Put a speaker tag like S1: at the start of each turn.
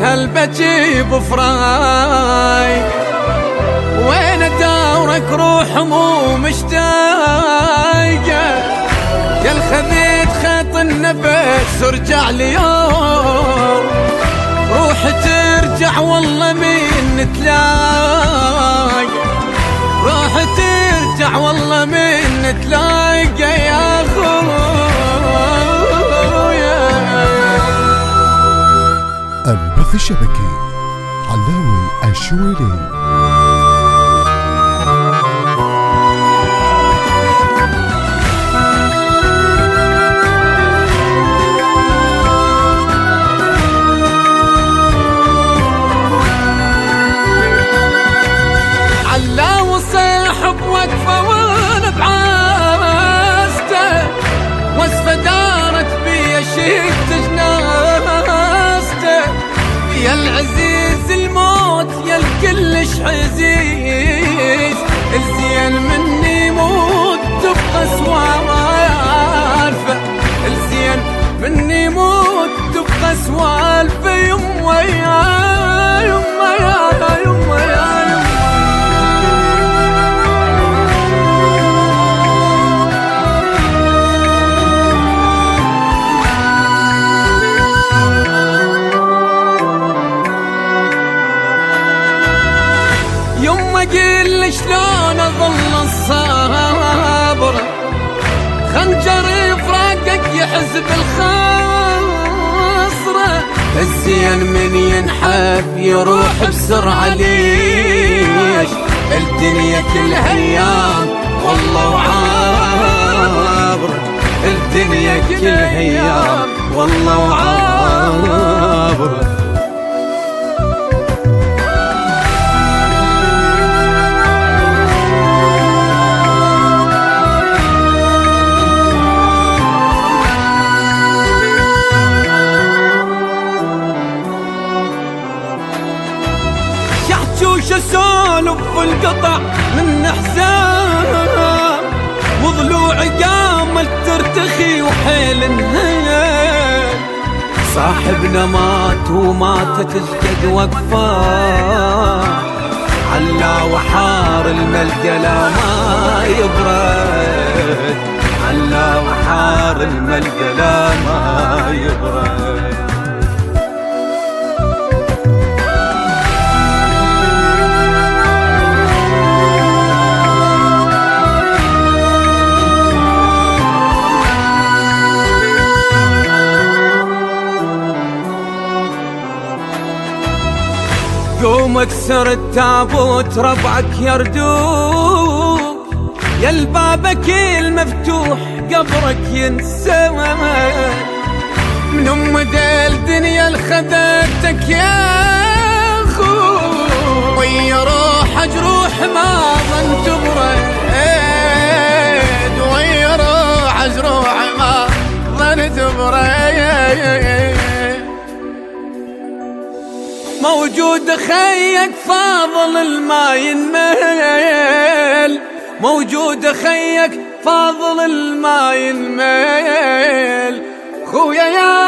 S1: هالبكي بفراي، وين دورك روح مو مشتاقة، يا الخذيت خيط النفس ارجع اليوم، روح ترجع والله من نتلاقى، روح ترجع والله من نتلاقى يا خويا.
S2: البث الشبكي علاوي الشويلي.
S1: علاوي صاحب وقفه وانا بعاسته، وصفه دارت بي شفت جناسته، يا العزيز الموت يا الكلش عزيز، الزين مني موت تبقى سوالفه، الزين مني موت تبقى سوالفه، يما يا يما يا يما يا قل شلون اظل الصابر، خنجر فراقك يحزب الخاصرة، الزين من ينحب يروح بسرعة، ليش الدنيا كلها ايام والله وعابر، الدنيا كلها ايام والله وعابر. وش اسولف القطع من حزام، وضلوعي قامت ترتخي وحيل انهيل، صاحبنا مات وماتت ازقد وقفاه، علا وحار الملقى لا ما يبرد، علا وحار الملقى لا ما يبرد. قوم اكسر التابوت ربعك يردوك، يا البابك المفتوح قبرك ينسمى، من ام ديل دنيا الخذتك يا خو، ويا روح جروح ما ظن تبرد، ويا روح جروح ما ظن تبرد، موجود خيك فاضل الما ينميل، موجود خيك فاضل الما ينميل، خويا يا